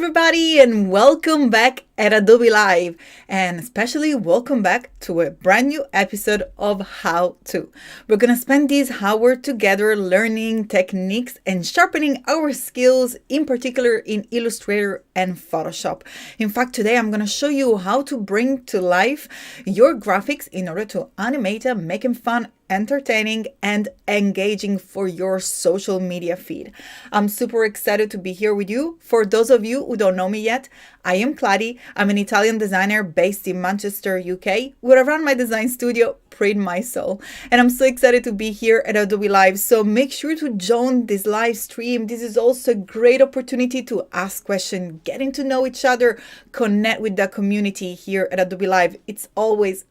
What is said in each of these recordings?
everybody, and welcome back at Adobe Live, and especially welcome back to a brand new episode of How To. We're gonna spend this hour together learning techniques and sharpening our skills, in particular in Illustrator and Photoshop. In fact, today I'm gonna show you how to bring to life your graphics in order to animate them, make them fun, entertaining, and engaging for your social media feed. I'm super excited to be here with you. For those of you who don't know me yet, I am Kladi. I'm an Italian designer based in Manchester, UK, where I run my design studio, Printmysoul. And I'm so excited to be here at Adobe Live. So make sure to join this live stream. This is also a great opportunity to ask questions, getting to know each other, connect with the community here at Adobe Live. It's always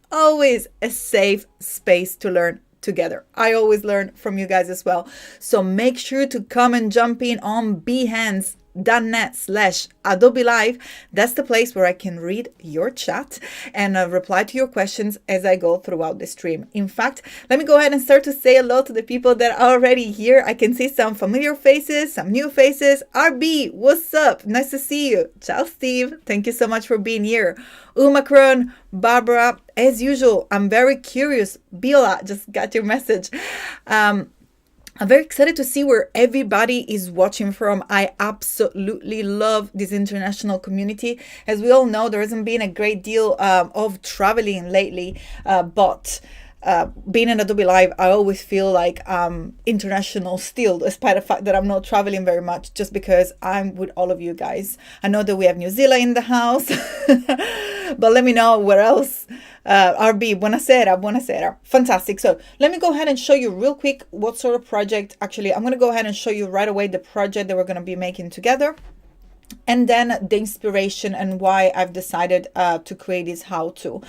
a safe space to learn together. I always learn from you guys as well. So make sure to come and jump in on behance.net/Adobe Live. That's the place where I can read your chat and reply to your questions as I go throughout the stream. In fact, let me go ahead and start to say hello to the people that are already here. I can see some familiar faces, some new faces. RB, what's up? Nice to see you. Ciao, Steve. Thank you so much for being here. Umacron, Barbara, as usual, I'm very curious. Bila, just got your message. I'm very excited to see where everybody is watching from. I absolutely love this international community. As we all know, there hasn't been a great deal of traveling lately, but being in Adobe Live, I always feel like I'm international still, despite the fact that I'm not traveling very much, just because I'm with all of you guys. I know that we have New Zealand in the house, but let me know where else. RB, buonasera. Fantastic. So let me go ahead and show you real quick what sort of project. Actually, I'm going to go ahead and show you right away the project that we're going to be making together, and then the inspiration and why I've decided to create this how-to.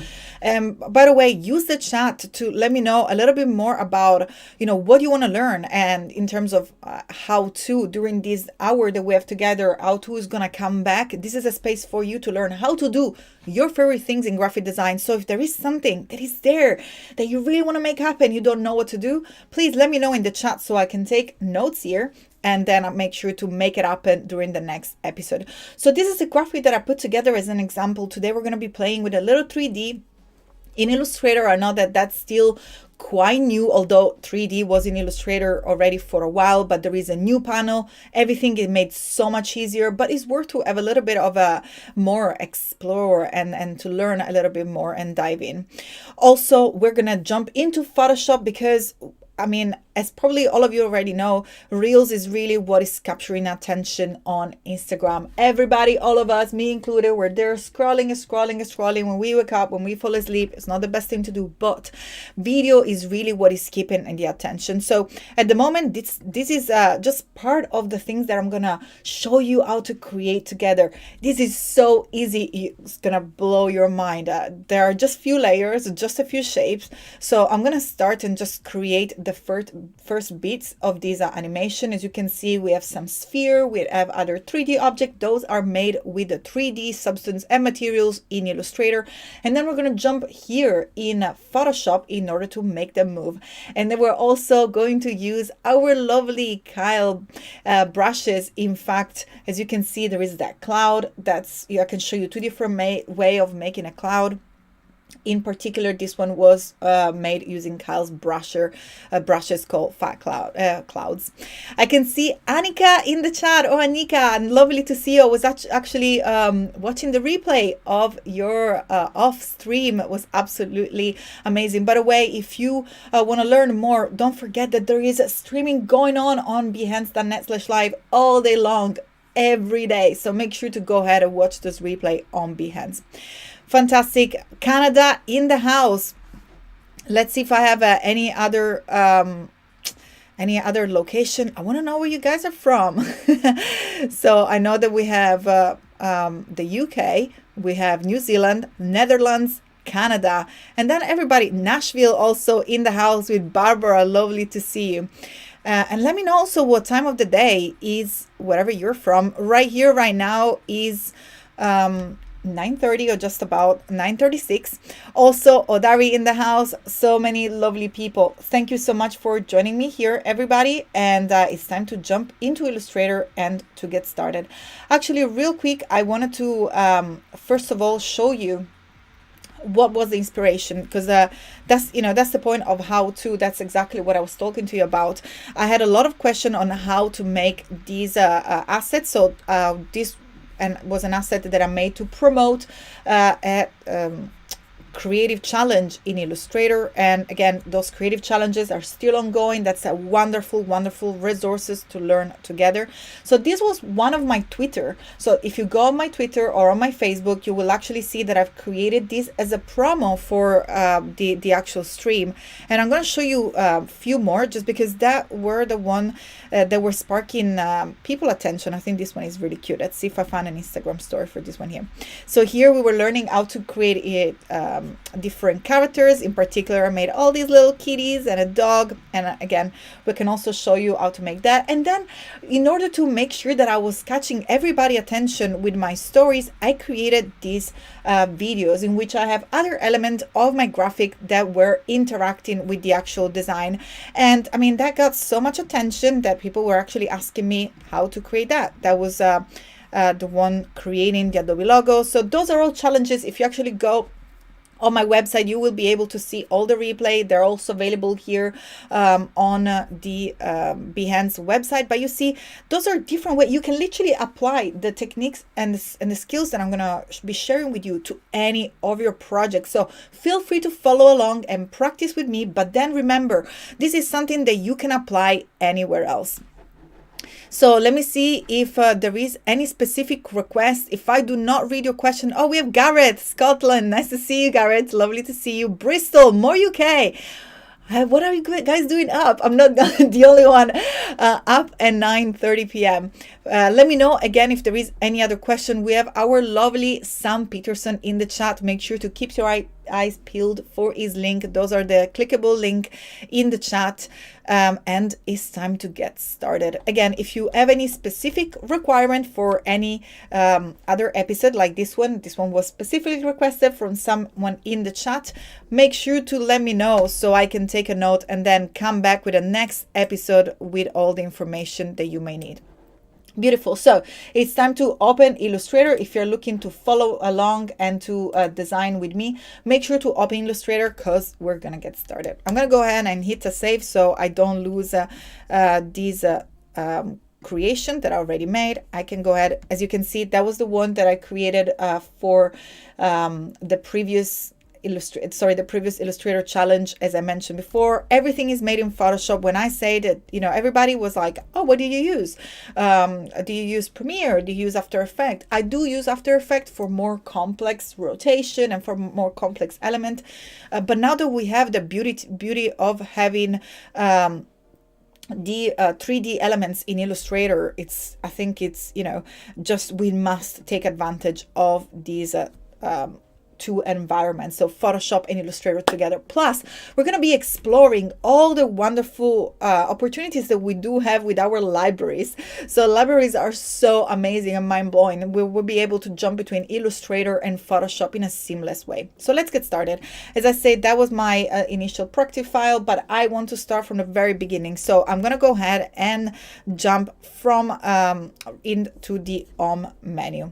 By the way, use the chat to let me know a little bit more about, what you want to learn, and in terms of how-to during this hour that we have together. How-to is going to come back. This is a space for you to learn how to do your favorite things in graphic design. So if there is something that is there that you really want to make happen, you don't know what to do, please let me know in the chat so I can take notes here, and then I'll make sure to make it happen during the next episode. So this is a graphic that I put together as an example. Today we're going to be playing with a little 3D in Illustrator. I know that that's still quite new, although 3D was in Illustrator already for a while, but there is a new panel. Everything is made so much easier, but it's worth to have a little bit of a more explore and to learn a little bit more and dive in. Also, we're going to jump into Photoshop because as probably all of you already know, Reels is really what is capturing attention on Instagram. Everybody, all of us, me included, we're there scrolling. When we wake up, when we fall asleep, it's not the best thing to do, but video is really what is keeping the attention. So at the moment, this is just part of the things that I'm gonna show you how to create together. This is so easy, it's gonna blow your mind. There are just few layers, just a few shapes. So I'm gonna start and just create the first bits of this animation. As you can see, we have some sphere, we have other 3D objects. Those are made with the 3D substance and materials in Illustrator, and then we're going to jump here in Photoshop in order to make them move. And then we're also going to use our lovely Kyle brushes. In fact, as you can see, there is that cloud. I can show you two different way of making a cloud. In particular, this one was made using Kyle's brushes called Fat Clouds. I can see Annika in the chat. Oh, Annika, and lovely to see you. I was actually watching the replay of your off stream. It was absolutely amazing. By the way, if you want to learn more, don't forget that there is a streaming going on behance.net/live all day long, every day. So make sure to go ahead and watch this replay on Behance. Fantastic. Canada in the house. Let's see if I have any other location. I want to know where you guys are from. So I know that we have the UK, we have New Zealand, Netherlands, Canada, and then everybody. Nashville also in the house with Barbara. Lovely to see you. And let me know also what time of the day is wherever you're from. Right here, right now is 9:30 or just about 9:36. Also, Odari in the house. So many lovely people. Thank you so much for joining me here, everybody. And it's time to jump into Illustrator and to get started. Actually, real quick, I wanted to first of all show you what was the inspiration, because that's the point of how to. That's exactly what I was talking to you about. I had a lot of question on how to make these assets. So this and was an asset that I made to promote a creative challenge in Illustrator. And again, those creative challenges are still ongoing. That's a wonderful resources to learn together. So this was one of my Twitter. So if you go on my Twitter or on my Facebook, you will actually see that I've created this as a promo for the actual stream. And I'm going to show you a few more, just because that were the one that were sparking people attention. I think this one is really cute. Let's see if I find an Instagram story for this one here. So here we were learning how to create different characters. In particular, I made all these little kitties and a dog. And again, we can also show you how to make that. And then in order to make sure that I was catching everybody's attention with my stories, I created these videos in which I have other elements of my graphic that were interacting with the actual design. And I mean, that got so much attention that people were actually asking me how to create that. That was the one creating the Adobe logo. So those are all challenges. If you actually go on my website, you will be able to see all the replay. They're also available here on the Behance website. But you see, those are different ways. You can literally apply the techniques and the skills that I'm going to be sharing with you to any of your projects. So feel free to follow along and practice with me. But then remember, this is something that you can apply anywhere else. So let me see if there is any specific request. If I do not read your question, oh, we have Gareth, Scotland. Nice to see you, Gareth. Lovely to see you. Bristol, more UK. What are you guys doing up? I'm not the only one up at 9:30 p.m. Let me know again if there is any other question. We have our lovely Sam Peterson in the chat. Make sure to keep your eyes peeled for his link. Those are the clickable link in the chat. And it's time to get started. Again, if you have any specific requirement for any other episode like this one was specifically requested from someone in the chat, make sure to let me know so I can take a note and then come back with a next episode with all the information that you may need. Beautiful. So it's time to open Illustrator. If you're looking to follow along and to design with me, make sure to open Illustrator, because we're going to get started. I'm going to go ahead and hit a save so I don't lose these creation that I already made. I can go ahead. As you can see, that was the one that I created for the previous Illustrator challenge. As I mentioned before, everything is made in Photoshop. When I say that, everybody was like, oh, what do you use? Do you use Premiere? Do you use After Effects? I do use After Effects for more complex rotation and for more complex element. But now that we have the beauty of having the 3D elements in Illustrator, I think it's just we must take advantage of these two environments, so Photoshop and Illustrator together. Plus, we're going to be exploring all the wonderful opportunities that we do have with our libraries. So libraries are so amazing and mind-blowing. We will be able to jump between Illustrator and Photoshop in a seamless way. So let's get started. As I said, that was my initial project file, but I want to start from the very beginning. So I'm going to go ahead and jump from into the Home menu.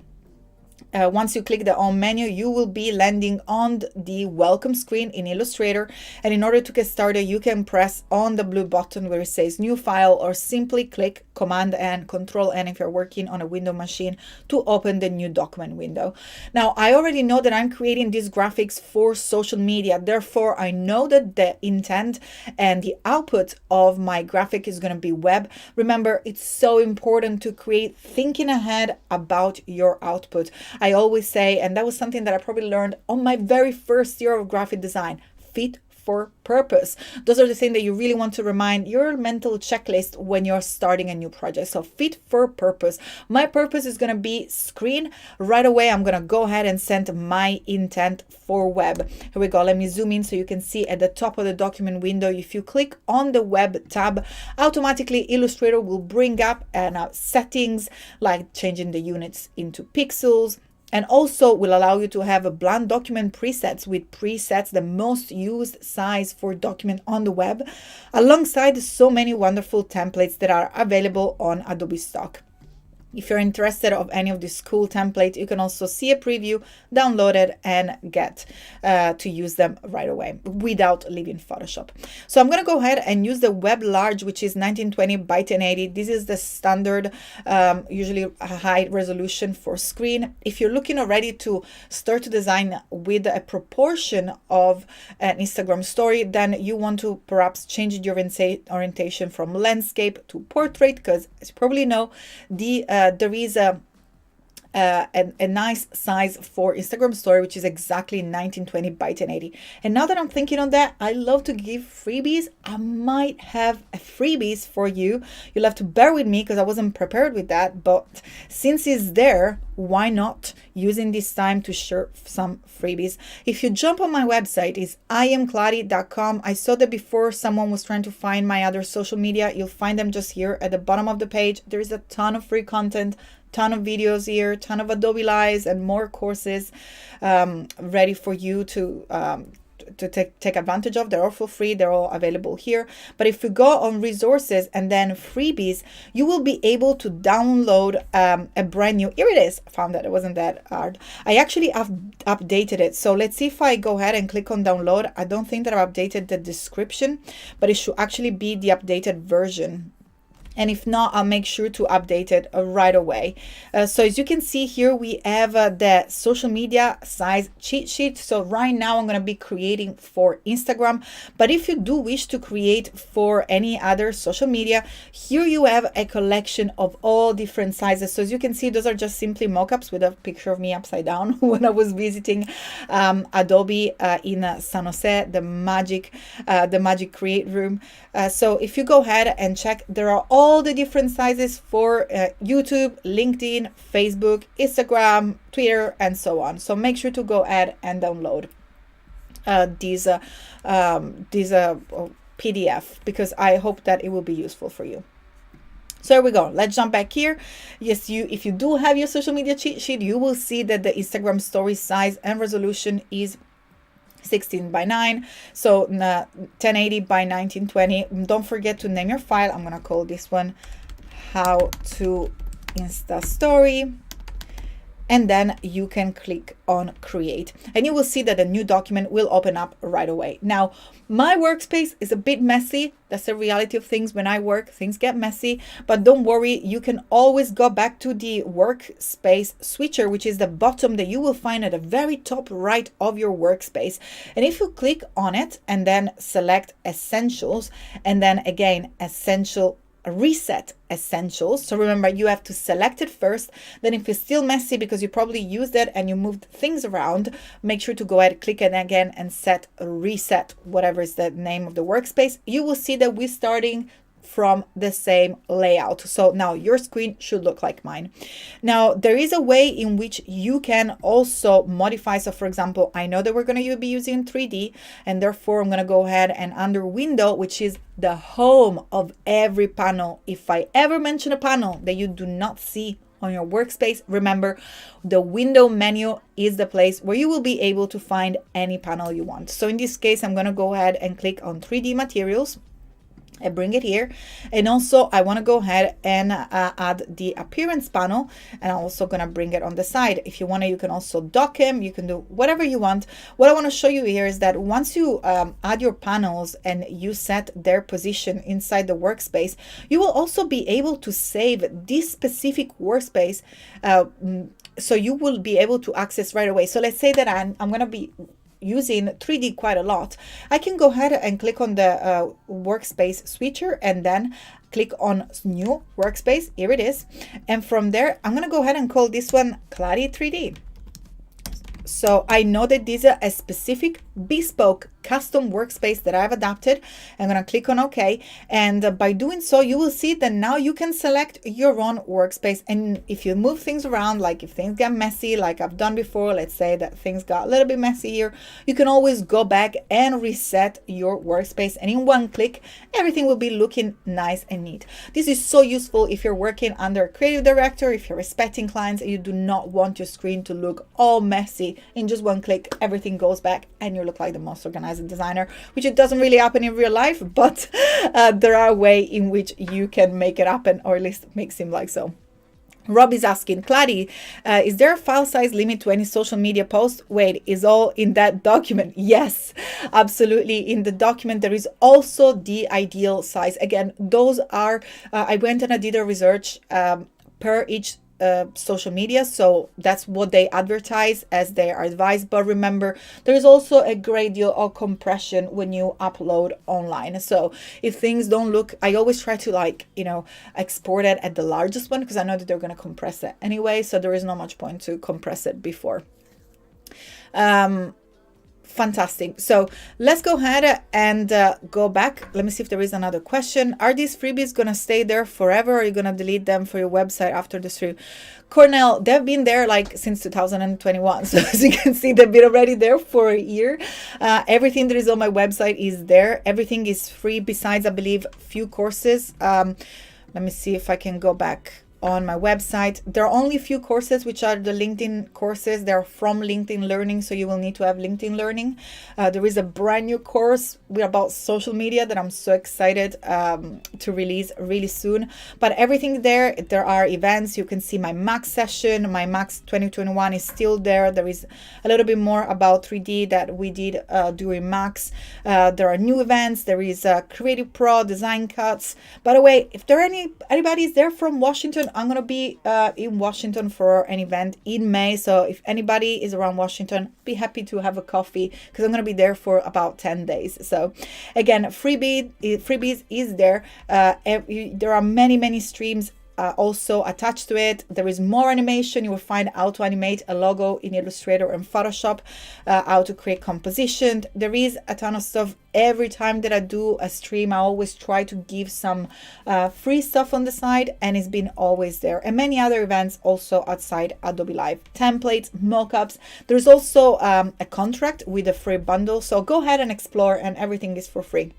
Once you click the Home menu, you will be landing on the welcome screen in Illustrator. And in order to get started, you can press on the blue button where it says New File, or simply click Command N, Control N if you're working on a Windows machine to open the new document window. Now, I already know that I'm creating these graphics for social media. Therefore, I know that the intent and the output of my graphic is going to be web. Remember, it's so important to create thinking ahead about your output. I always say, and that was something that I probably learned on my very first year of graphic design, fit for purpose. Those are the things that you really want to remind your mental checklist when you're starting a new project. So fit for purpose. My purpose is going to be screen. Right away, I'm going to go ahead and send my intent for web. Here we go. Let me zoom in so you can see at the top of the document window. If you click on the web tab, automatically Illustrator will bring up settings like changing the units into pixels, and also will allow you to have a blank document presets with presets, the most used size for document on the web, alongside so many wonderful templates that are available on Adobe Stock. If you're interested of any of these cool templates, you can also see a preview, download it, and get to use them right away without leaving Photoshop. So I'm going to go ahead and use the Web Large, which is 1920 by 1080. This is the standard, usually high resolution for screen. If you're looking already to start to design with a proportion of an Instagram story, then you want to perhaps change your orientation from landscape to portrait, because as you probably know, there is a nice size for Instagram story, which is exactly 1920 by 1080. And now that I'm thinking on that, I love to give freebies. I might have a freebies for you. You'll have to bear with me because I wasn't prepared with that, but since it's there, why not using this time to share some freebies? If you jump on my website, it's iamkladi.com. I saw that before someone was trying to find my other social media. You'll find them just here at the bottom of the page. There is a ton of free content, ton of videos here, ton of Adobe Lives and more courses ready for you to take advantage of. They're all for free. They're all available here. But if you go on resources and then freebies, you will be able to download a brand new, here it is. I found that it wasn't that hard. I actually have updated it. So let's see if I go ahead and click on download. I don't think that I've updated the description, but it should actually be the updated version. And if not, I'll make sure to update it right away. So as you can see here, we have the social media size cheat sheet. So right now I'm going to be creating for Instagram. But if you do wish to create for any other social media, here you have a collection of all different sizes. So as you can see, those are just simply mockups with a picture of me upside down when I was visiting Adobe in San Jose, the Magic Create Room. So if you go ahead and check, there are all the different sizes for YouTube, LinkedIn, Facebook, Instagram, Twitter, and so on. So make sure to go ahead and download these PDF, because I hope that it will be useful for you. So here we go. Let's jump back here. Yes, if you do have your social media cheat sheet, you will see that the Instagram story size and resolution is 16 by 9, so 1080 by 1920. Don't forget to name your file. I'm gonna call this one How to Insta Story, and then you can click on create, and you will see that a new document will open up right away. Now, my workspace is a bit messy. That's the reality of things. When I work, things get messy, but don't worry, you can always go back to the workspace switcher, which is the bottom that you will find at the very top right of your workspace. And if you click on it and then select essentials, and then again reset essentials. So remember, you have to select it first. Then if it's still messy because you probably used it and you moved things around, make sure to go ahead, click it again and set reset, whatever is the name of the workspace. You will see that we're starting from the same layout. So now your screen should look like mine. Now there is a way in which you can also modify. So for example, I know that we're going to be using 3D, and therefore I'm going to go ahead and under window, which is the home of every panel. If I ever mention a panel that you do not see on your workspace, remember the window menu is the place where you will be able to find any panel you want. So in this case, I'm going to go ahead and click on 3D materials. I bring it here, and also I want to go ahead and add the appearance panel, and I'm also going to bring it on the side. If you want to, you can also dock him, you can do whatever you want. What I want to show you here is that once you add your panels and you set their position inside the workspace, you will also be able to save this specific workspace, so you will be able to access right away. So let's say that I'm going to be using 3D quite a lot. I can go ahead and click on the workspace switcher and then click on new workspace. Here it is. And from there, I'm going to go ahead and call this one Kladi 3D. So I know that this is a specific bespoke custom workspace that I've adapted. I'm going to click on OK. And by doing so, you will see that now you can select your own workspace. And if you move things around, like if things get messy, like I've done before, let's say that things got a little bit messy here, you can always go back and reset your workspace. And in one click, everything will be looking nice and neat. This is so useful if you're working under a creative director, if you're respecting clients and you do not want your screen to look all messy. In just one click, everything goes back and you look like the most organized designer, which it doesn't really happen in real life, but there are ways in which you can make it happen, or at least make it seem like so. Rob is asking, Kladi, is there a file size limit to any social media post? Wait, is all in that document? Yes, absolutely. In the document, there is also the ideal size. Again, those are, I went and I did a research per each social media, so that's what they advertise as their advice. But remember, there is also a great deal of compression when you upload online. So if things don't look, I always try to export it at the largest one, because I know that they're going to compress it anyway, so there is not much point to compress it before. Fantastic. So let's go ahead and go back. Let me see if there is another question. Are these freebies going to stay there forever, or are you going to delete them for your website after the stream? Cornell, they've been there since 2021. So as you can see, they've been already there for a year. Everything that is on my website is there. Everything is free besides, I believe, few courses. Let me see if I can go back on my website. There are only a few courses, which are the LinkedIn courses. They're from LinkedIn Learning, so you will need to have LinkedIn Learning. There is a brand new course about social media that I'm so excited to release really soon. But everything there are events. You can see my Max session. My Max 2021 is still there. There is a little bit more about 3D that we did during Max. There are new events. There is Creative Pro, Design Cuts. By the way, if there are anybody is there from Washington, I'm going to be in Washington for an event in May. So if anybody is around Washington, be happy to have a coffee, because I'm going to be there for about 10 days. So again, freebies is there. There are many streams also attached to it. There is more animation. You will find how to animate a logo in Illustrator and Photoshop, how to create composition. There is a ton of stuff. Every time that I do a stream, I always try to give some free stuff on the side, and it's been always there. And many other events also outside Adobe Live. Templates, mockups. There's also a contract with a free bundle. So go ahead and explore, and everything is for free.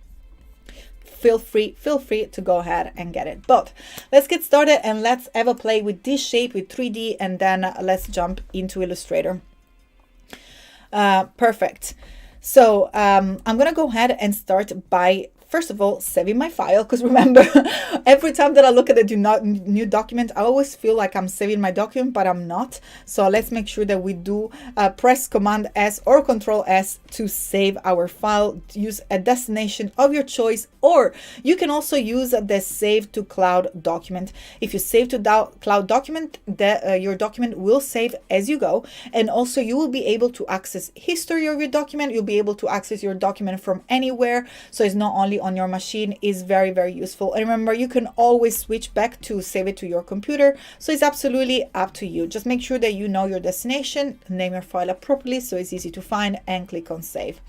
Feel free to go ahead and get it. But let's get started and let's have a play with this shape with 3D, and then let's jump into Illustrator. Perfect. So I'm gonna go ahead and start by, first of all, saving my file, because remember, every time that I look at a new document, I always feel like I'm saving my document, but I'm not. So let's make sure that we do press Command S or Control S to save our file. Use a destination of your choice, or you can also use the Save to Cloud document. If you save to Cloud document, your document will save as you go, and also you will be able to access history of your document. You'll be able to access your document from anywhere, so it's not only on your machine. Is very useful. And remember, you can always switch back to save it to your computer, so it's absolutely up to you. Just make sure that you know your destination, name your file appropriately so it's easy to find, and click on save.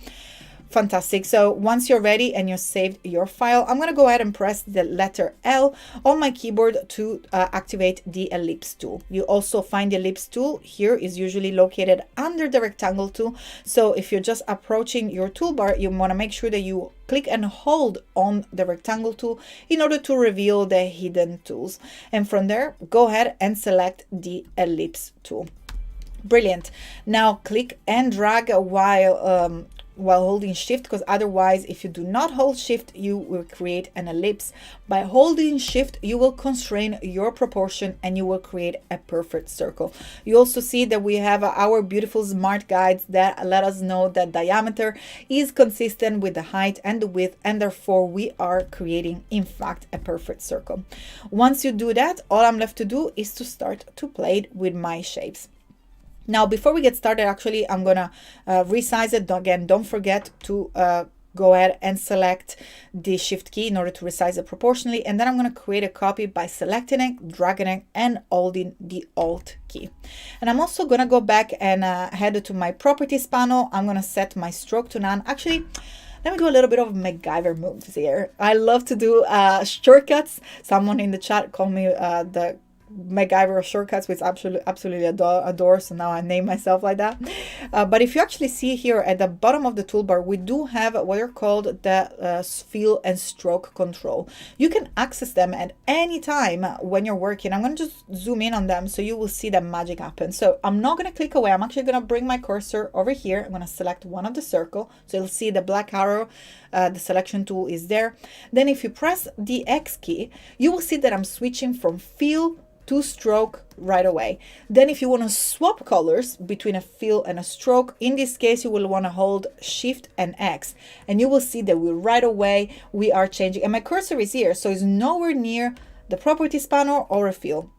Fantastic. So once you're ready and you saved your file, I'm going to go ahead and press the letter L on my keyboard to activate the Ellipse tool. You also find the Ellipse tool here is usually located under the rectangle tool. So if you're just approaching your toolbar, you want to make sure that you click and hold on the rectangle tool in order to reveal the hidden tools. And from there, go ahead and select the Ellipse tool. Brilliant. Now click and drag while holding Shift, because otherwise, if you do not hold Shift, you will create an ellipse. By holding Shift, you will constrain your proportion and you will create a perfect circle. You also see that we have our beautiful smart guides that let us know that diameter is consistent with the height and the width, and therefore we are creating, in fact, a perfect circle. Once you do that, all I'm left to do is to start to play with my shapes. Now, before we get started, actually, I'm gonna resize it. Again, don't forget to go ahead and select the Shift key in order to resize it proportionally. And then I'm going to create a copy by selecting it, dragging it, and holding the Alt key. And I'm also going to go back and head to my properties panel. I'm going to set my stroke to none. Actually, let me do a little bit of MacGyver moves here. I love to do shortcuts. Someone in the chat called me the MacGyver shortcuts, which absolutely adore, so now I name myself like that. But if you actually see here at the bottom of the toolbar, we do have what are called the fill and stroke control. You can access them at any time when you're working. I'm going to just zoom in on them so you will see the magic happen. So I'm not going to click away. I'm actually going to bring my cursor over here. I'm going to select one of the circle, so you'll see the black arrow. The selection tool is there. Then if you press the X key, you will see that I'm switching from fill to stroke right away. Then if you want to swap colors between a fill and a stroke, in this case you will want to hold Shift and X, and you will see that right away we are changing, and my cursor is here, so it's nowhere near the properties panel or a fill.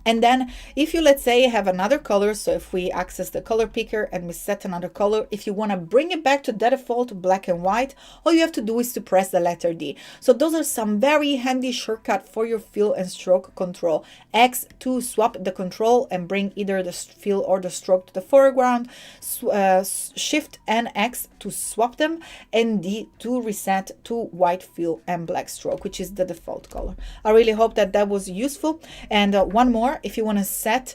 And then if you, let's say, have another color, so if we access the color picker and we set another color, if you want to bring it back to the default black and white, all you have to do is to press the letter D. So those are some very handy shortcut for your fill and stroke control. X to swap the control and bring either the fill or the stroke to the foreground, Shift and X to swap them, and D to reset to white fill and black stroke, which is the default color. I really hope that that was useful. And one more, if you want to set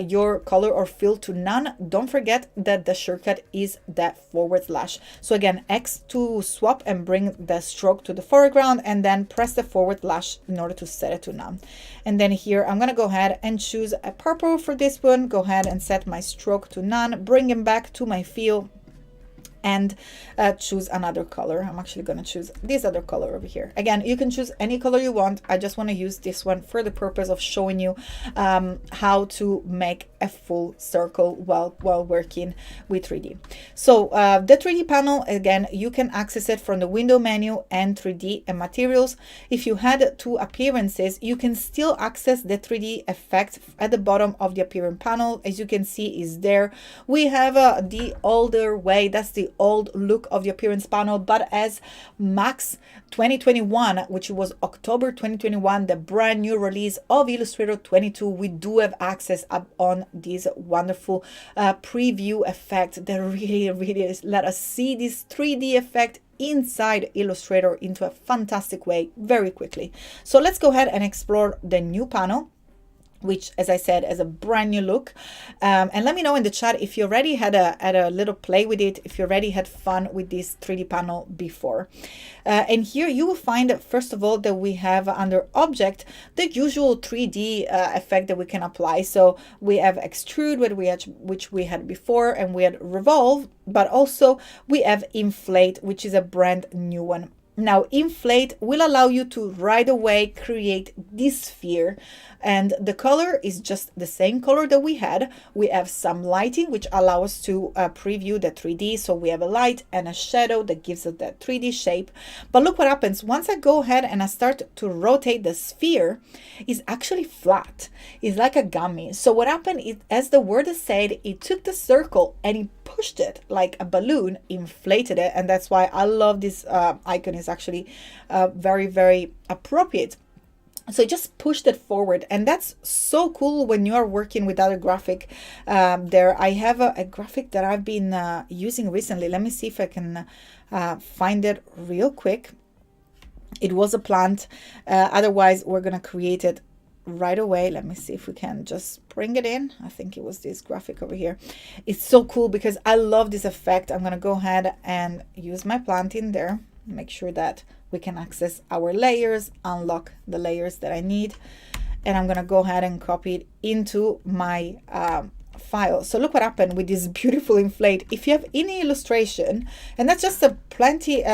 your color or fill to none, don't forget that the shortcut is that /. So again, X to swap and bring the stroke to the foreground, and then press the / in order to set it to none. And then here I'm going to go ahead and choose a purple for this one. Go ahead and set my stroke to none, bring him back to my fill, and choose another color. I'm actually going to choose this other color over here. Again, you can choose any color you want. I just want to use this one for the purpose of showing you how to make a full circle while working with 3D. So the 3D panel, again, you can access it from the window menu and 3D and materials. If you had two appearances, you can still access the 3D effect at the bottom of the appearance panel. As you can see, is there. We have the older way, that's the old look of the appearance panel, but as Max 2021, which was October 2021, the brand new release of Illustrator 22, we do have access up on this wonderful preview effect that really let us see this 3D effect inside Illustrator into a fantastic way very quickly. So let's go ahead and explore the new panel, which, as I said, has a brand new look. And let me know in the chat if you already had a little play with it, if you already had fun with this 3D panel before. And here you will find, first of all, that we have under Object, the usual 3D effect that we can apply. So we have Extrude, which we had before, and we had Revolve, but also we have Inflate, which is a brand new one. Now, Inflate will allow you to right away create this sphere, and the color is just the same color that we had. We have some lighting, which allow us to preview the 3D. So we have a light and a shadow that gives us that 3D shape. But look what happens once I go ahead and I start to rotate the sphere, is actually flat. It's like a gummy. So what happened is, as the word said, it took the circle and it pushed it like a balloon, inflated it, and that's why I love this icon. Is actually very, very appropriate. So it just pushed it forward, and that's so cool when you are working with other graphic. There I have a graphic that I've been using recently. Let me see if I can find it real quick. It was a plant, otherwise we're gonna create it right away. Let me see if we can just bring it in. I think it was this graphic over here. It's so cool because I love this effect. I'm gonna go ahead and use my plant in there, make sure that we can access our layers, unlock the layers that I need, and I'm gonna go ahead and copy it into my file. So look what happened with this beautiful Inflate. If you have any illustration, and that's just a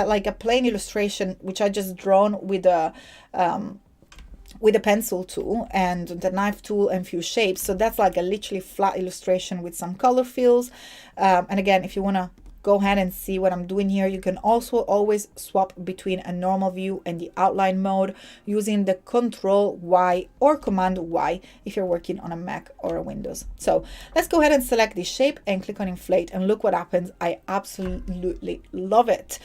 like a plain illustration which I just drawn with a pencil tool and the knife tool and few shapes. So that's like a literally flat illustration with some color fills. And again, if you want to go ahead and see what I'm doing here. You can also always swap between a normal view and the outline mode using the Control Y or Command Y if you're working on a Mac or a Windows. So let's go ahead and select this shape and click on Inflate, and look what happens. I absolutely love it.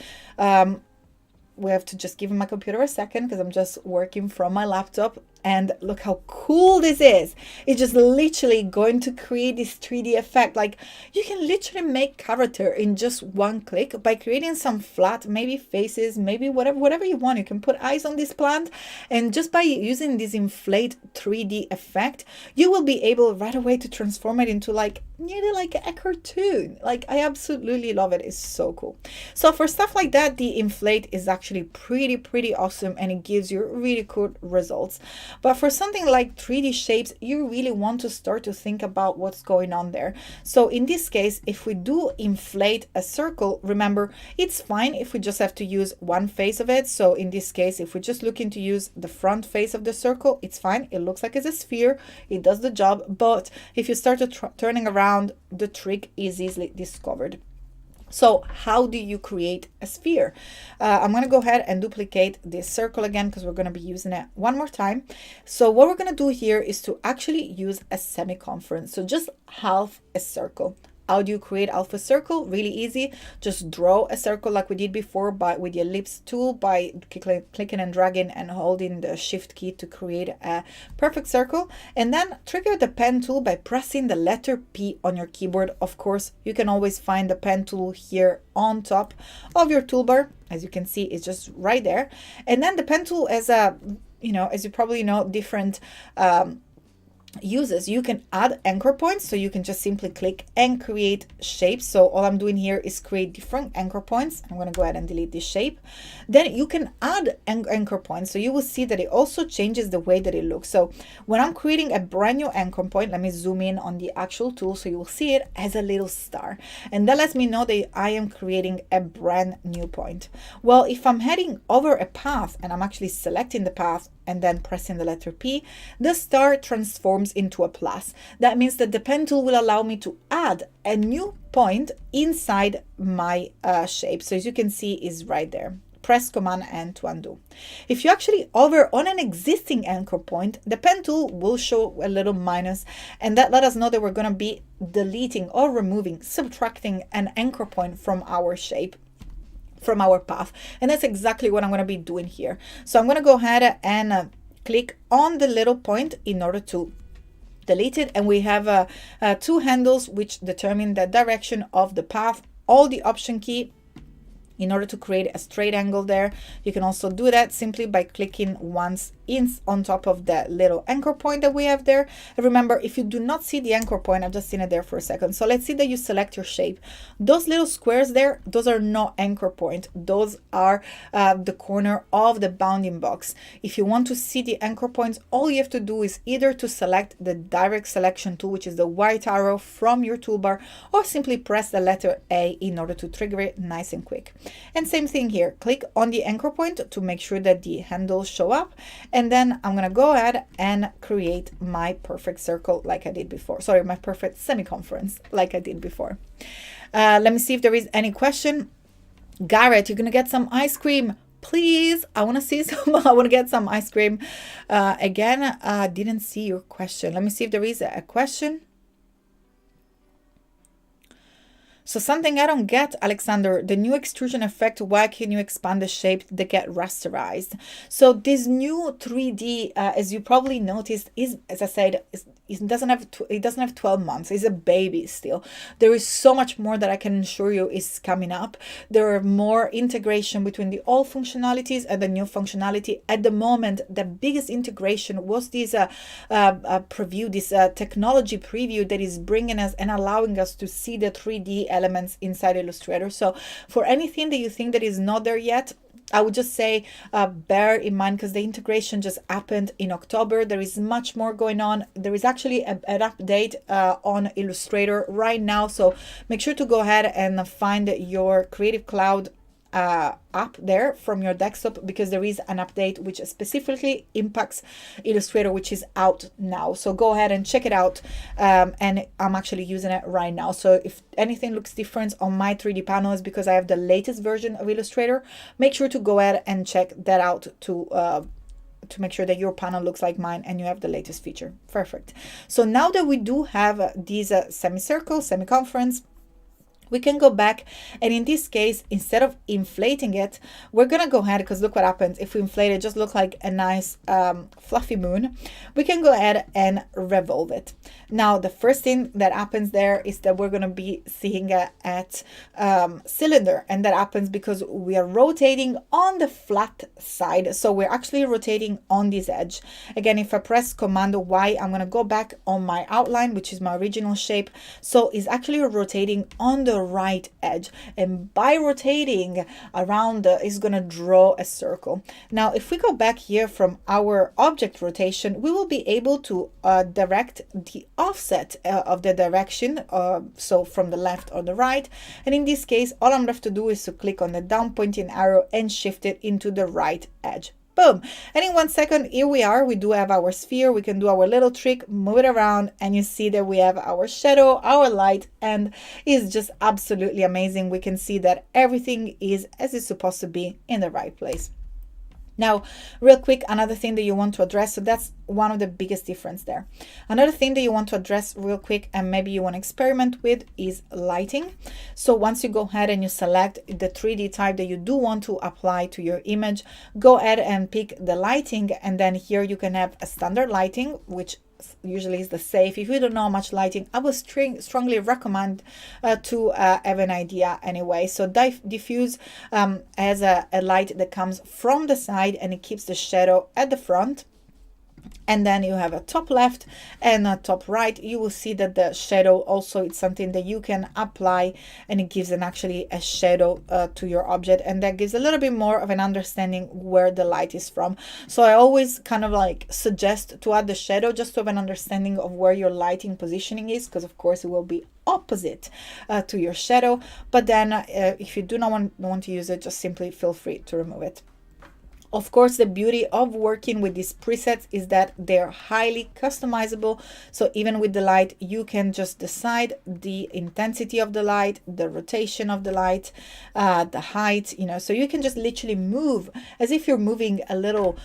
We have to just give my computer a second because I'm just working from my laptop, and look how cool this is. It's just literally going to create this 3D effect. Like, you can literally make character in just one click by creating some flat, maybe faces, maybe whatever you want. You can put eyes on this plant, and just by using this Inflate 3D effect, you will be able right away to transform it into like nearly like a cartoon. Like, I absolutely love it. It's so cool. So for stuff like that, the Inflate is actually pretty awesome, and it gives you really cool results. But for something like 3D shapes, you really want to start to think about what's going on there. So in this case, if we do inflate a circle, remember, it's fine if we just have to use one face of it. So in this case, if we're just looking to use the front face of the circle, it's fine. It looks like it's a sphere. It does the job. But if you start to turning around, the trick is easily discovered. So how do you create a sphere? I'm going to go ahead and duplicate this circle again because we're going to be using it one more time. So what we're going to do here is to actually use a semi-circumference. So just half a circle. How do you create half a circle? Really easy. Just draw a circle like we did before with the Ellipse tool by clicking and dragging and holding the Shift key to create a perfect circle. And then trigger the pen tool by pressing the letter P on your keyboard. Of course, you can always find the pen tool here on top of your toolbar. As you can see, it's just right there. And then the pen tool as you probably know, different uses. You can add anchor points, so you can just simply click and create shapes. So all I'm doing here is create different anchor points. I'm going to go ahead and delete this shape. Then you can add anchor points, so you will see that it also changes the way that it looks. So when I'm creating a brand new anchor point, let me zoom in on the actual tool so you will see it as a little star, and that lets me know that I am creating a brand new point. Well, if I'm heading over a path and I'm actually selecting the path and then pressing the letter P, the star transforms into a plus. That means that the pen tool will allow me to add a new point inside my shape. So as you can see, is right there. Press Command N to undo. If you actually hover on an existing anchor point, the pen tool will show a little minus, and that let us know that we're going to be deleting or removing, subtracting an anchor point from our shape, from our path. And that's exactly what I'm going to be doing here. So I'm going to go ahead and click on the little point in order to delete it. And we have two handles which determine the direction of the path. Hold the Option key in order to create a straight angle there. You can also do that simply by clicking once on top of the little anchor point that we have there. And remember, if you do not see the anchor point, I've just seen it there for a second. So let's see that you select your shape. Those little squares there, those are not anchor point. Those are the corner of the bounding box. If you want to see the anchor points, all you have to do is either to select the direct selection tool, which is the white arrow from your toolbar, or simply press the letter A in order to trigger it nice and quick. And same thing here, click on the anchor point to make sure that the handles show up. And then I'm going to go ahead and create my perfect circle like I did before. Sorry, my perfect semi-circumference like I did before. Let me see if there is any question. Garrett, you're going to get some ice cream. Please, I want to see some, I want to get some ice cream. Again, I didn't see your question. Let me see if there is a question. So something I don't get, Alexander, the new extrusion effect, why can you expand the shape that get rasterized? So this new 3D, as you probably noticed, is, as I said, it doesn't have 12 months. It's a baby still. There is so much more that I can assure you is coming up. There are more integration between the old functionalities and the new functionality. At the moment, the biggest integration was this preview, this technology preview that is bringing us and allowing us to see the 3D elements inside Illustrator. So for anything that you think that is not there yet, I would just say bear in mind, because the integration just happened in October. There is much more going on. There is actually an update on Illustrator right now. So make sure to go ahead and find your Creative Cloud up there from your desktop, because there is an update which specifically impacts Illustrator, which is out now. So go ahead and check it out. And I'm actually using it right now. So if anything looks different on my 3D panel, is because I have the latest version of Illustrator. Make sure to go ahead and check that out to make sure that your panel looks like mine and you have the latest feature. Perfect. So now that we do have these semicircle, semi-conference, we can go back, and in this case, instead of inflating it, we're gonna go ahead, because look what happens if we inflate it, just look like a nice fluffy moon. We can go ahead and revolve it. Now the first thing that happens there is that we're gonna be seeing at cylinder, and that happens because we are rotating on the flat side. So we're actually rotating on this edge. Again, if I press Command Y, I'm gonna go back on my outline, which is my original shape. So it's actually rotating on the right edge, and by rotating around is going to draw a circle. Now if we go back here from our object rotation, we will be able to direct the offset of the direction, so from the left or the right, and in this case all I'm left to do is to click on the down pointing arrow and shift it into the right edge. Boom. And in 1 second, here we are. We do have our sphere. We can do our little trick, move it around, and you see that we have our shadow, our light, and it's just absolutely amazing. We can see that everything is as it's supposed to be in the right place. Now, real quick, another thing that you want to address, so that's one of the biggest difference there. Another thing that you want to address real quick, and maybe you want to experiment with, is lighting. So once you go ahead and you select the 3D type that you do want to apply to your image, go ahead and pick the lighting, and then here you can have a standard lighting, which usually is the safe. If you don't know how much lighting, I would strongly recommend to have an idea anyway. So diffuse has a light that comes from the side, and it keeps the shadow at the front. And then you have a top left and a top right. You will see that the shadow also, it's something that you can apply, and it gives actually a shadow to your object, and that gives a little bit more of an understanding where the light is from. So I always kind of like suggest to add the shadow just to have an understanding of where your lighting positioning is, because of course it will be opposite to your shadow. But then if you do not want to use it, just simply feel free to remove it. Of course, the beauty of working with these presets is that they're highly customizable. So even with the light, you can just decide the intensity of the light, the rotation of the light, the height, so you can just literally move as if you're moving a little,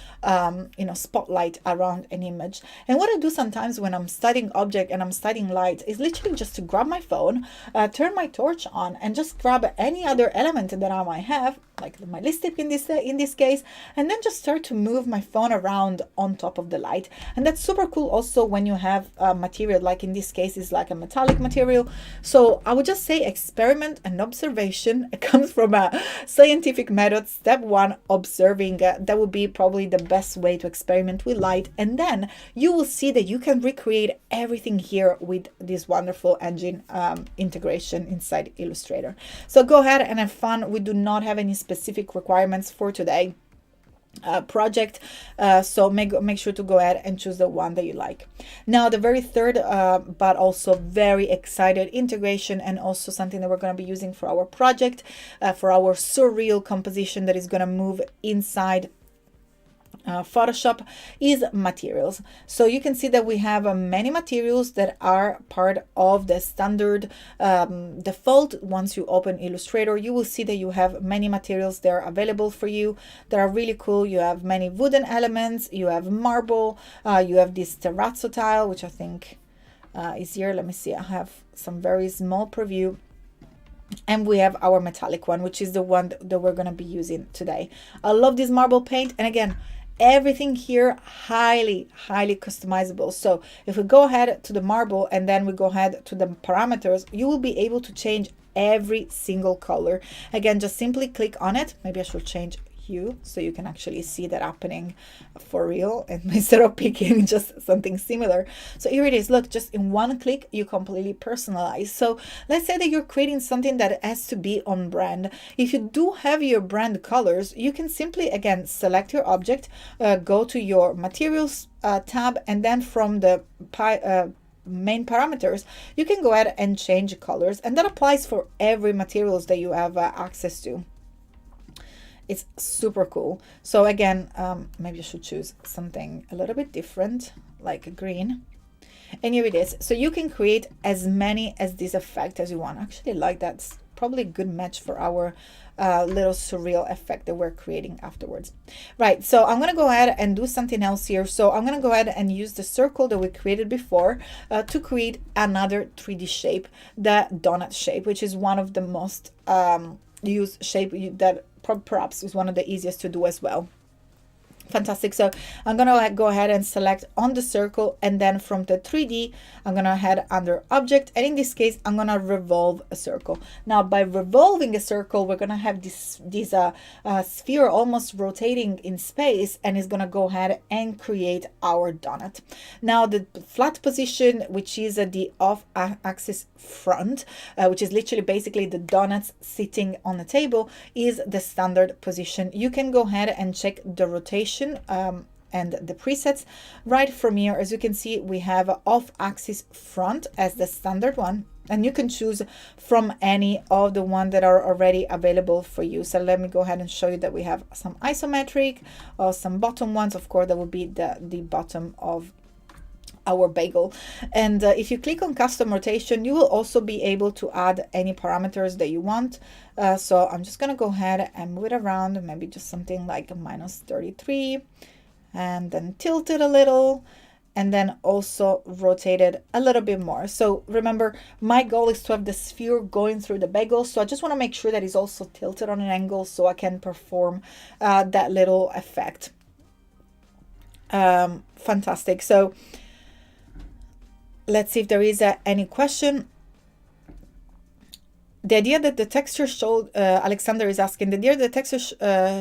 spotlight around an image. And what I do sometimes when I'm studying object and I'm studying light is literally just to grab my phone, turn my torch on, and just grab any other element that I might have, like my list tip in this case, and then just start to move my phone around on top of the light. And that's super cool also when you have material, like in this case is like a metallic material. So I would just say experiment and observation. It comes from a scientific method. Step one, observing. That would be probably the best way to experiment with light, and then you will see that you can recreate everything here with this wonderful engine integration inside Illustrator. So go ahead and have fun. We do not have any specific requirements for today project, so make sure to go ahead and choose the one that you like. Now the very third but also very excited integration, and also something that we're going to be using for our project, for our surreal composition that is going to move inside Photoshop, is materials. So you can see that we have many materials that are part of the standard default. Once you open Illustrator, you will see that you have many materials that are available for you that are really cool. You have many wooden elements, you have marble, you have this terrazzo tile, which I think is here. Let me see, I have some very small preview. And we have our metallic one, which is the one that we're going to be using today. I love this marble paint, and again, everything here highly customizable. So if we go ahead to the marble and then we go ahead to the parameters, you will be able to change every single color. Again, just simply click on it. Maybe I should change hue so you can actually see that happening for real, and instead of picking just something similar. So here it is. Look, just in one click you completely personalize. So let's say that you're creating something that has to be on brand. If you do have your brand colors, you can simply again select your object, go to your materials tab, and then from the main parameters you can go ahead and change colors, and that applies for every materials that you have access to. It's super cool. So again, maybe I should choose something a little bit different, like a green. And here it is. So you can create as many as this effect as you want. Actually, like that's probably a good match for our little surreal effect that we're creating afterwards. Right, so I'm gonna go ahead and do something else here. So I'm gonna go ahead and use the circle that we created before to create another 3D shape, the donut shape, which is one of the most used shape that perhaps is one of the easiest to do as well. Fantastic. So I'm gonna go ahead and select on the circle, and then from the 3D I'm gonna head under object, and in this case I'm gonna revolve a circle. Now by revolving a circle, we're gonna have this sphere almost rotating in space, and it's gonna go ahead and create our donut. Now the flat position, which is the off axis front, which is literally basically the donuts sitting on the table, is the standard position. You can go ahead and check the rotation and the presets right from here. As you can see, we have off axis front as the standard one, and you can choose from any of the ones that are already available for you. So let me go ahead and show you that we have some isometric or some bottom ones. Of course, that would be the bottom of our bagel. And if you click on custom rotation, you will also be able to add any parameters that you want. So I'm just gonna go ahead and move it around, maybe just something like a -33, and then tilt it a little, and then also rotate it a little bit more. So remember, my goal is to have the sphere going through the bagel, so I just want to make sure that it's also tilted on an angle so I can perform that little effect. Fantastic. So let's see if there is any question. The idea that the texture showed, Alexander is asking, the idea that the texture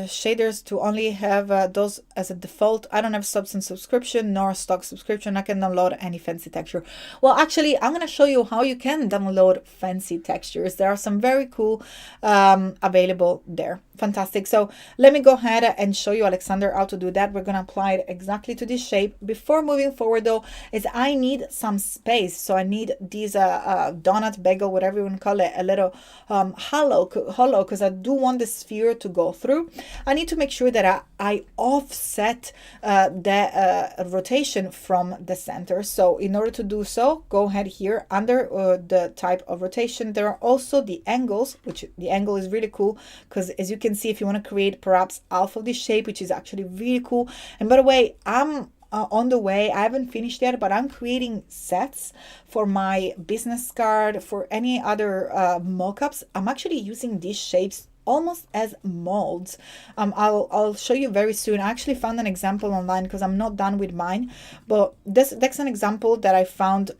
shaders to only have those as a default. I don't have Substance subscription nor stock subscription. I can download any fancy texture. Well, actually, I'm going to show you how you can download fancy textures. There are some very cool available there. Fantastic. So let me go ahead and show you, Alexander, how to do that. We're going to apply it exactly to this shape. Before moving forward, though, is I need some space. So I need these donut, bagel, whatever you want to call it, a little hollow, because I do want the sphere to go through. I need to make sure that I offset the rotation from the center. So in order to do so, go ahead here under the type of rotation. There are also the angles, which the angle is really cool, because as you can see, if you want to create perhaps half of this shape, which is actually really cool. And by the way, I'm on the way. I haven't finished yet, but I'm creating sets for my business card, for any other mockups. I'm actually using these shapes almost as molds. I'll show you very soon. I actually found an example online because I'm not done with mine, but that's an example that I found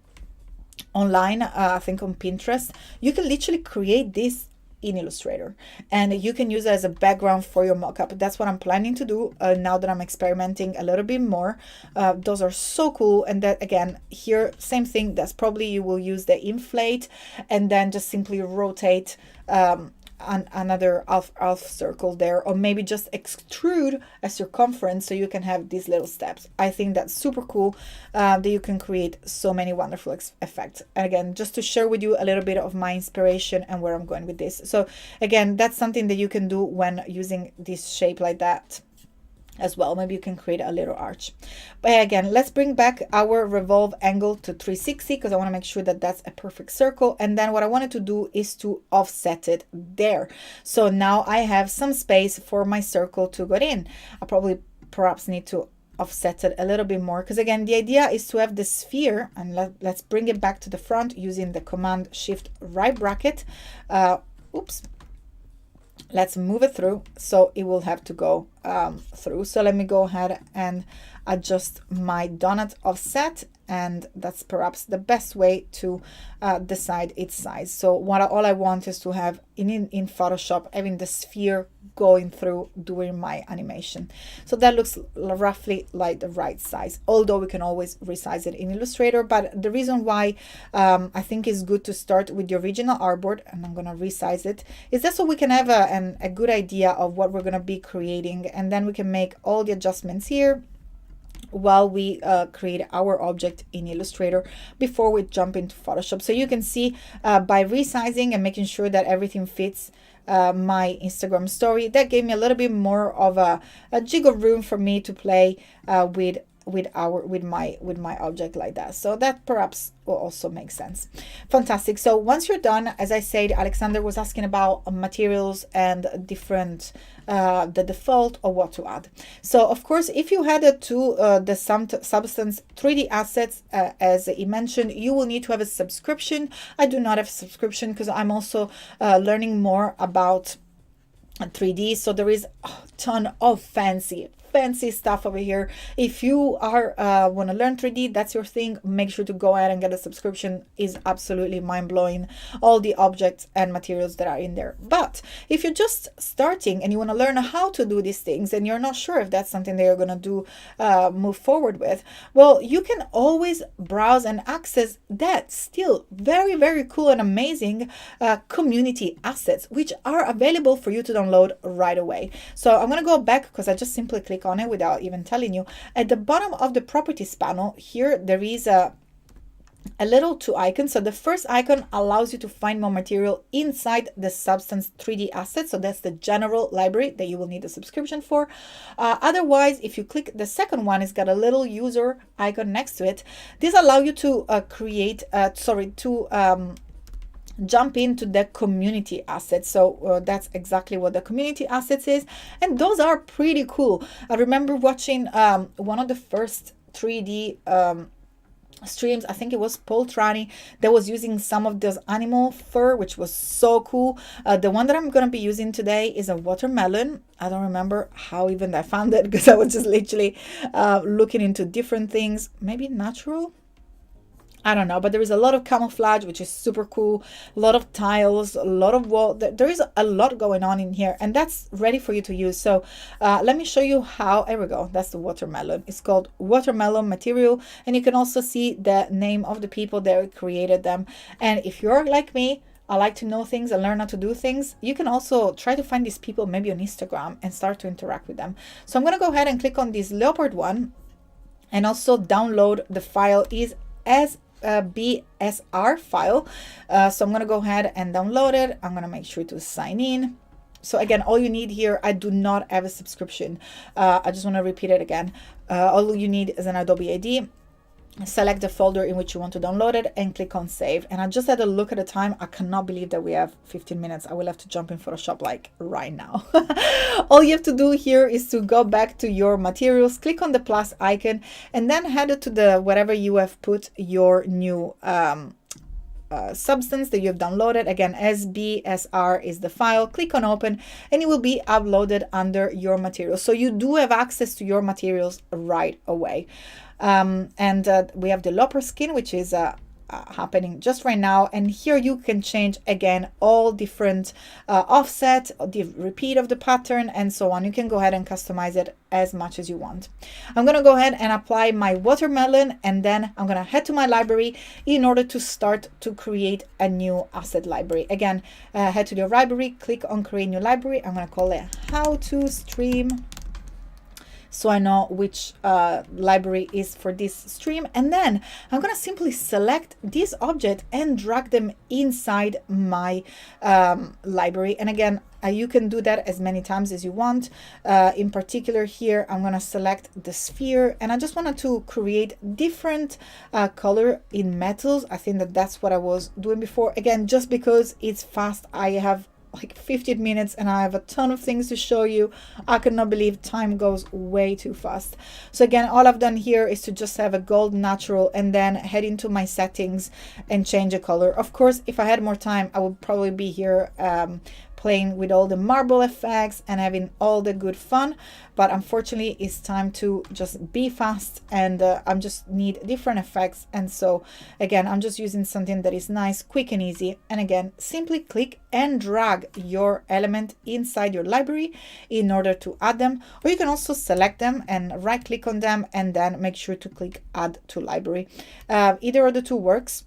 online, I think on Pinterest. You can literally create this in Illustrator, and you can use it as a background for your mockup. That's what I'm planning to do now that I'm experimenting a little bit more. Those are so cool. And that, again, here, same thing. That's probably you will use the Inflate and then just simply rotate another half circle there, or maybe just extrude a circumference so you can have these little steps. I think that's super cool that you can create so many wonderful effects. And again, just to share with you a little bit of my inspiration and where I'm going with this. So again, that's something that you can do when using this shape like that as well. Maybe you can create a little arch. But again, let's bring back our revolve angle to 360 because I want to make sure that that's a perfect circle. And then what I wanted to do is to offset it there. So now I have some space for my circle to go in. I probably perhaps need to offset it a little bit more, because again, the idea is to have the sphere, and let's bring it back to the front using the Command Shift right bracket. Oops. Let's move it through, so it will have to go through. So let me go ahead and adjust my donut offset, and that's perhaps the best way to decide its size. So all I want is to have in Photoshop having the sphere going through during my animation. So that looks roughly like the right size, although we can always resize it in Illustrator. But the reason why I think it's good to start with the original artboard, and I'm going to resize it, is that so we can have a good idea of what we're going to be creating, and then we can make all the adjustments here while we create our object in Illustrator before we jump into Photoshop. So you can see by resizing and making sure that everything fits my Instagram story. That gave me a little bit more of a jig of room for me to play with my object like that. So that perhaps will also make sense. Fantastic. So once you're done, as I said, Alexander was asking about materials and different the default or what to add. So of course, if you head to the Substance 3D assets, as he mentioned, you will need to have a subscription. I do not have a subscription because I'm also learning more about 3D. So there is a ton of fancy stuff over here. If you are want to learn 3D, that's your thing, make sure to go ahead and get a subscription. Is absolutely mind-blowing, all the objects and materials that are in there. But if you're just starting and you want to learn how to do these things and you're not sure if that's something that you're going to do move forward with, well, you can always browse and access that still very, very cool and amazing community assets, which are available for you to download right away. So I'm going to go back because I just simply click on it without even telling you. At the bottom of the properties panel here, there is a little two icons. So the first icon allows you to find more material inside the Substance 3D assets. So that's the general library that you will need a subscription for. Otherwise, if you click the second one, it's got a little user icon next to it. This allows you to jump into the community assets. So that's exactly what the community assets is, and those are pretty cool. I remember watching one of the first 3D streams. I think it was Paul Trani that was using some of this animal fur, which was so cool. The one that I'm going to be using today is a watermelon. I don't remember how even I found it because I was just literally looking into different things. Maybe natural, I don't know, but there is a lot of camouflage, which is super cool. A lot of tiles, a lot of wall. There is a lot going on in here, and that's ready for you to use. So let me show you how. There we go. That's the watermelon. It's called watermelon material, and you can also see the name of the people that created them. And if you're like me, I like to know things and learn how to do things, you can also try to find these people maybe on Instagram and start to interact with them. So I'm going to go ahead and click on this leopard one and also download the file is as BSR file. So I'm going to go ahead and download it. I'm going to make sure to sign in. So again, all you need here, I do not have a subscription. I just want to repeat it again. All you need is an Adobe ID. Select the folder in which you want to download it and click on save. And I just had a look at the time. I cannot believe that we have 15 minutes. I will have to jump in Photoshop like right now. All you have to do here is to go back to your materials, click on the plus icon, and then head to the wherever you have put your new substance that you have downloaded. Again, SBSR is the file. Click on open and it will be uploaded under your materials. So you do have access to your materials right away. We have the leopard skin, which is happening just right now, and here you can change again all different offset, the repeat of the pattern, and so on. You can go ahead and customize it as much as you want. I'm going to go ahead and apply my watermelon, and then I'm going to head to my library in order to start to create a new asset library. Again, head to your library, click on create new library. I'm going to call it how to stream, so I know which library is for this stream. And then I'm going to simply select this object and drag them inside my library. And again, you can do that as many times as you want. In particular here, I'm going to select the sphere, and I just wanted to create different color in metals. I think that that's what I was doing before. Again, just because it's fast, I have like 15 minutes and I have a ton of things to show you. I cannot believe time goes way too fast. So again, all I've done here is to just have a gold natural and then head into my settings and change the color. Of course, if I had more time, I would probably be here playing with all the marble effects and having all the good fun, but unfortunately it's time to just be fast, and I'm just need different effects. And so again, I'm just using something that is nice, quick and easy. And again, simply click and drag your element inside your library in order to add them, or you can also select them and right click on them and then make sure to click add to library. Either of the two works.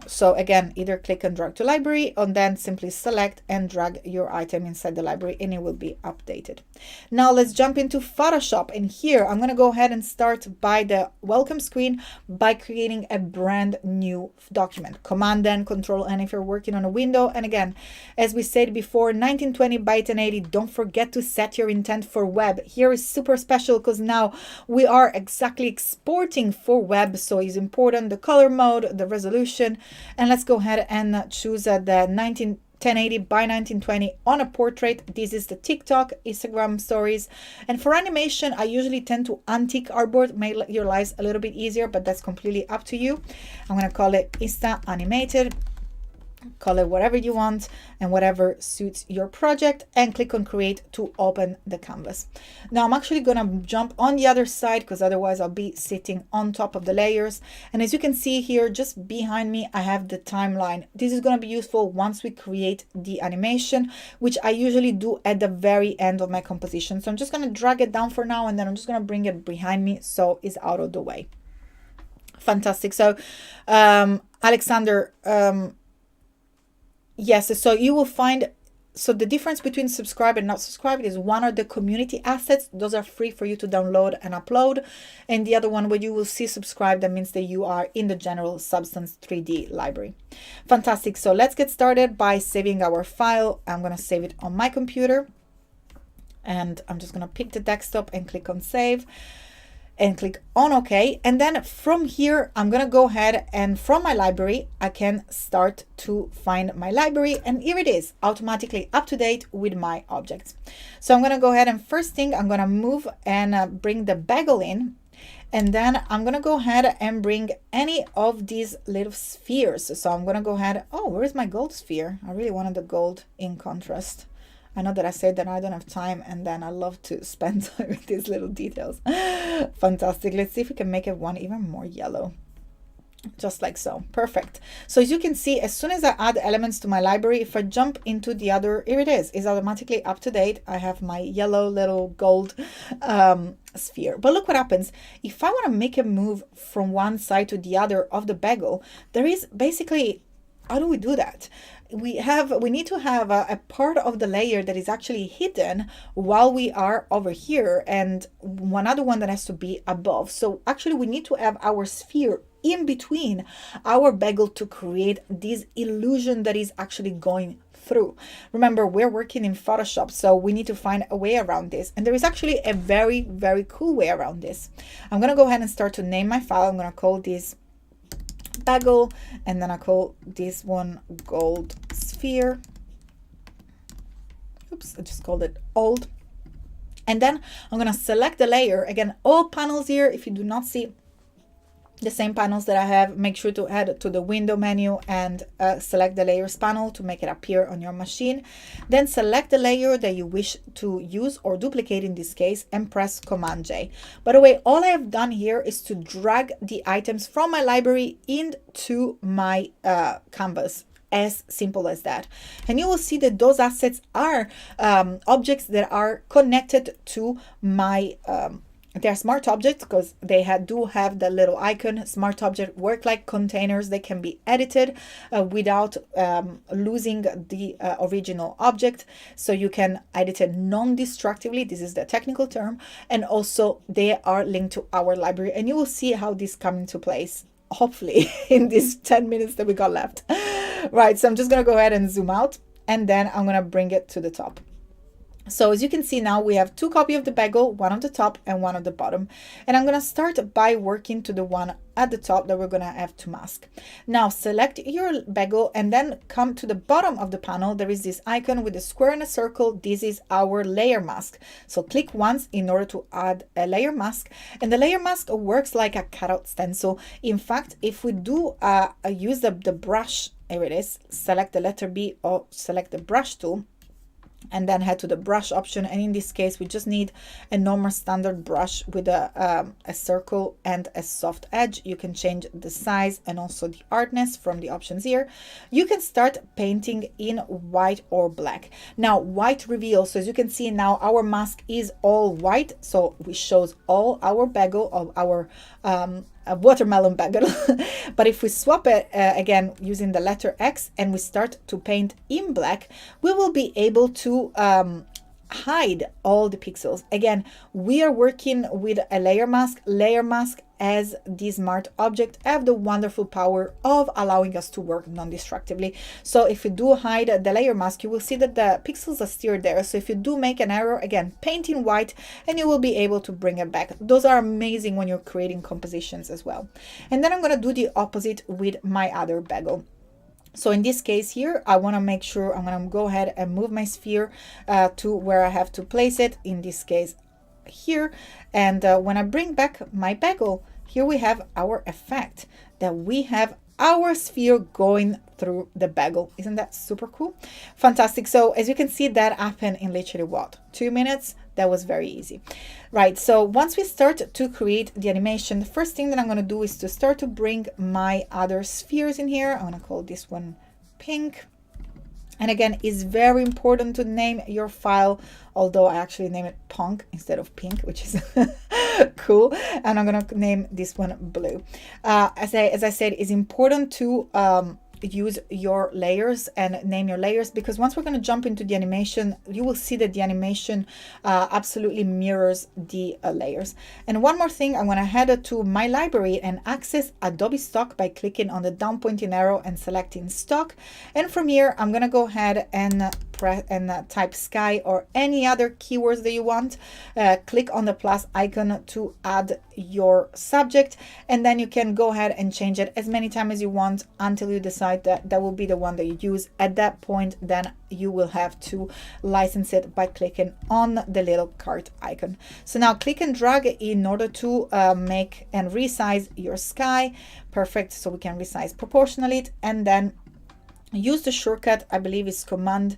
So again, either click and drag to library, and then simply select and drag your item inside the library, and it will be updated. Now let's jump into Photoshop, and here I'm going to go ahead and start by the welcome screen by creating a brand new document. Command N, Control N if you're working on a window. And again, as we said before, 1920 by 1080, don't forget to set your intent for web. Here is super special because now we are exactly exporting for web, so it's important the color mode, the resolution. And let's go ahead and choose the 1080 by 1920 on a portrait. This is the TikTok, Instagram stories. And for animation, I usually tend to untick artboard, make your lives a little bit easier, but that's completely up to you. I'm going to call it Insta Animated. Call it whatever you want and whatever suits your project, and click on create to open the canvas. Now I'm actually going to jump on the other side because otherwise I'll be sitting on top of the layers. And as you can see here, just behind me, I have the timeline. This is going to be useful once we create the animation, which I usually do at the very end of my composition. So I'm just going to drag it down for now, and then I'm just going to bring it behind me so it's out of the way. Fantastic. So Alexander, yes, so you will find, so the difference between subscribed and not subscribed is one are the community assets. Those are free for you to download and upload. And the other one where you will see subscribed, that means that you are in the general Substance 3D library. Fantastic. So let's get started by saving our file. I'm going to save it on my computer. And I'm just going to pick the desktop and click on save. And click on OK. And then from here, I'm going to go ahead and from my library, I can start to find my library. And here it is, automatically up to date with my objects. So I'm going to go ahead and first thing, I'm going to move and bring the bagel in. And then I'm going to go ahead and bring any of these little spheres. So I'm going to go ahead. Oh, where's my gold sphere? I really wanted the gold in contrast. I know that I said that I don't have time, and then I love to spend time with these little details. Fantastic. Let's see if we can make it one even more yellow. Just like so. Perfect. So as you can see, as soon as I add elements to my library, if I jump into the other, here it is, it's automatically up to date. I have my yellow little gold sphere. But look what happens. If I want to make a move from one side to the other of the bagel, there is basically, how do we do that? We need to have a part of the layer that is actually hidden while we are over here, and one other one that has to be above. So actually we need to have our sphere in between our bagel to create this illusion that is actually going through. Remember, we're working in Photoshop, so we need to find a way around this. And there is actually a very, very cool way around this. I'm going to go ahead and start to name my file. I'm going to call this bagel, and then I call this one gold sphere. Oops, I just called it old. And then I'm going to select the layer. Again, all panels here, if you do not see the same panels that I have, make sure to head to the window menu and select the layers panel to make it appear on your machine. Then select the layer that you wish to use or duplicate in this case, and press Command J. By the way, all I have done here is to drag the items from my library into my canvas. As simple as that. And you will see that those assets are objects that are connected to my they're smart objects because they do have the little icon. Smart objects work like containers. They can be edited without losing the original object. So you can edit it non-destructively. This is the technical term. And also they are linked to our library. And you will see how this comes into place, hopefully, in these 10 minutes that we got left. Right, so I'm just going to go ahead and zoom out, and then I'm going to bring it to the top. So as you can see now, we have two copies of the bagel, one on the top and one on the bottom. And I'm going to start by working to the one at the top that we're going to have to mask. Now select your bagel and then come to the bottom of the panel. There is this icon with a square and a circle. This is our layer mask. So click once in order to add a layer mask. And the layer mask works like a cutout stencil. In fact, if we do use the brush, here it is, select the letter B or select the brush tool, and then head to the brush option. And in this case, we just need a normal standard brush with a circle and a soft edge. You can change the size and also the hardness from the options here. You can start painting in white or black. Now, white reveal. So as you can see now, our mask is all white. So it shows all our bagel of our a watermelon bagel. But if we swap it again using the letter X and we start to paint in black, we will be able to hide all the pixels. Again, we are working with a layer mask. Layer mask as the smart object have the wonderful power of allowing us to work non-destructively. So if you do hide the layer mask, you will see that the pixels are still there. So if you do make an error, again, paint in white and you will be able to bring it back. Those are amazing when you're creating compositions as well. And then I'm going to do the opposite with my other bagel. So in this case here, I want to make sure I'm going to go ahead and move my sphere to where I have to place it, in this case here. And when I bring back my bagel, here we have our effect that we have our sphere going through the bagel. Isn't that super cool? Fantastic. So as you can see, that happened in literally what, 2 minutes? That was very easy. Right, so once we start to create the animation, the first thing that I'm going to do is to start to bring my other spheres in here. I'm going to call this one pink. And again, it's very important to name your file, although I actually name it punk instead of pink, which is cool. And I'm going to name this one blue. As I said, it's important to use your layers and name your layers, because once we're going to jump into the animation, you will see that the animation absolutely mirrors the layers. And one more thing, I'm going to head to my library and access Adobe Stock by clicking on the down pointing arrow and selecting Stock. And from here, I'm going to go ahead and press and type sky or any other keywords that you want. Click on the plus icon to add your subject, and then you can go ahead and change it as many times as you want until you decide that that will be the one that you use. At that point, then you will have to license it by clicking on the little cart icon. So now click and drag in order to make and resize your sky. Perfect. So we can resize proportionally, and then use the shortcut, I believe is Command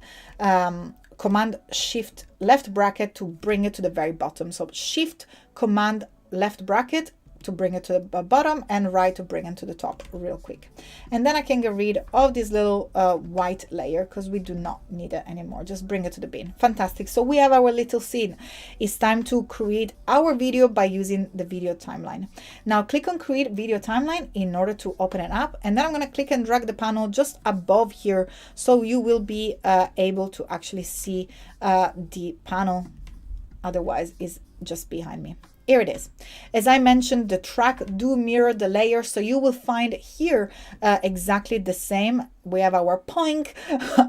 Shift left bracket to bring it to the very bottom. So Shift Command left bracket to bring it to the bottom, and right to bring it to the top real quick. And then I can get rid of this little white layer because we do not need it anymore. Just bring it to the bin. Fantastic. So we have our little scene. It's time to create our video by using the video timeline. Now click on create video timeline in order to open it up. And then I'm going to click and drag the panel just above here, so you will be able to actually see the panel. Otherwise it's just behind me. Here it is. As I mentioned, the track do mirror the layer, so you will find here exactly the same. We have our pink,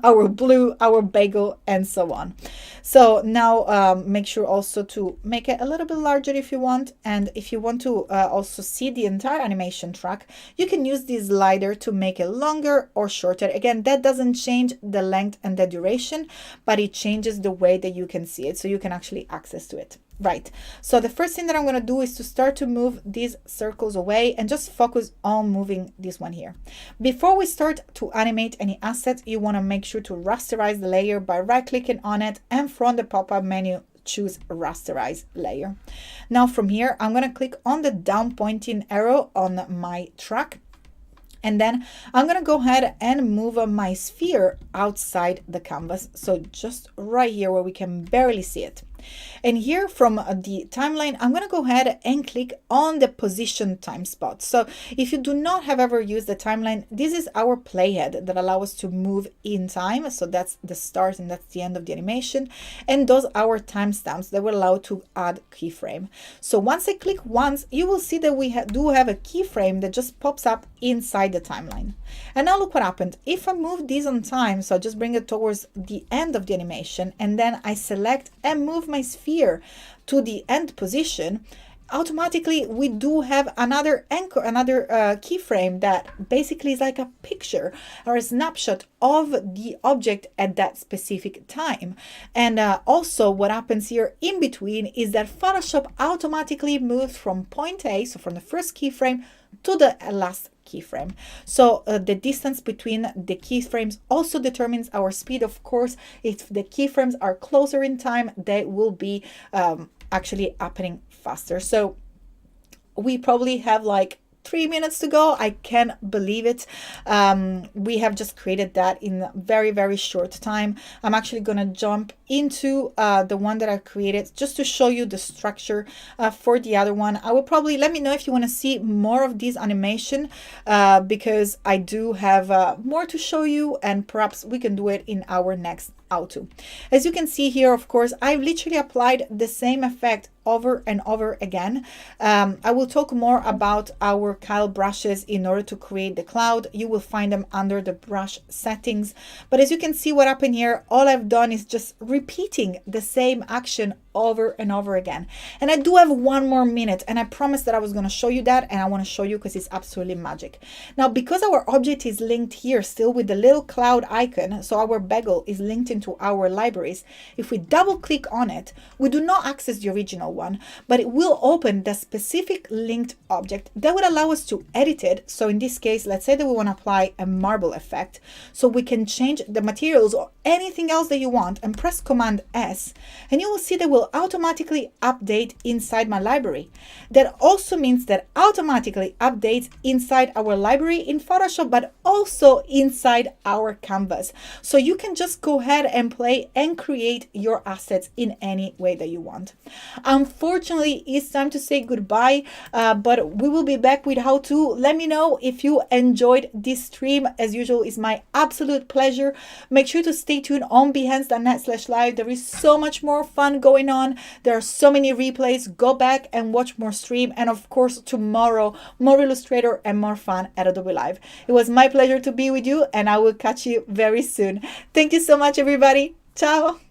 our blue, our bagel, and so on. So now make sure also to make it a little bit larger if you want. And if you want to also see the entire animation track, you can use this slider to make it longer or shorter. Again, that doesn't change the length and the duration, but it changes the way that you can see it, so you can actually access to it. Right, so the first thing that I'm going to do is to start to move these circles away and just focus on moving this one here. Before we start to animate any assets, you want to make sure to rasterize the layer by right-clicking on it, and from the pop-up menu, choose rasterize layer. Now from here, I'm going to click on the down pointing arrow on my track. And then I'm going to go ahead and move my sphere outside the canvas. So just right here where we can barely see it. And here from the timeline, I'm going to go ahead and click on the position time spot. So if you do not have ever used the timeline, this is our playhead that allows us to move in time. So that's the start and that's the end of the animation. And those are our timestamps that will allow to add keyframe. So once I click once, you will see that we do have a keyframe that just pops up inside the timeline. And now look what happened. If I move this on time, so I just bring it towards the end of the animation, and then I select and move my sphere to the end position, automatically we do have another anchor, another keyframe that basically is like a picture or a snapshot of the object at that specific time. And also what happens here in between is that Photoshop automatically moves from point A, so from the first keyframe, to the last keyframe. So the distance between the keyframes also determines our speed. Of course, if the keyframes are closer in time, they will be actually happening faster. So we probably have like 3 minutes to go. I can't believe it. We have just created that in a very, very short time. I'm actually going to jump into the one that I created just to show you the structure for the other one. I will probably, let me know if you want to see more of this animation because I do have more to show you, and perhaps we can do it in our next how to. As you can see here, of course, I've literally applied the same effect over and over again. I will talk more about our Kyle brushes in order to create the cloud. You will find them under the brush settings. But as you can see what happened here, all I've done is just repeating the same action over and over again. And I do have 1 more minute, and I promised that I was going to show you that, and I want to show you because it's absolutely magic. Now, because our object is linked here still with the little cloud icon, so our bagel is linked into our libraries, if we double click on it, we do not access the original one, but it will open the specific linked object that would allow us to edit it. So in this case, let's say that we want to apply a marble effect, so we can change the materials or anything else that you want and press Command S, and you will see that will automatically update inside my library. That also means that automatically updates inside our library in Photoshop, but also inside our canvas. So you can just go ahead and play and create your assets in any way that you want. Unfortunately, it's time to say goodbye, but we will be back with how to. Let me know if you enjoyed this stream. As usual, it's my absolute pleasure. Make sure to stay tuned on behance.net/live. There is so much more fun going on. There are so many replays. Go back and watch more stream. And of course, tomorrow, more Illustrator and more fun at Adobe Live. It was my pleasure to be with you, and I will catch you very soon. Thank you so much, everybody. Ciao.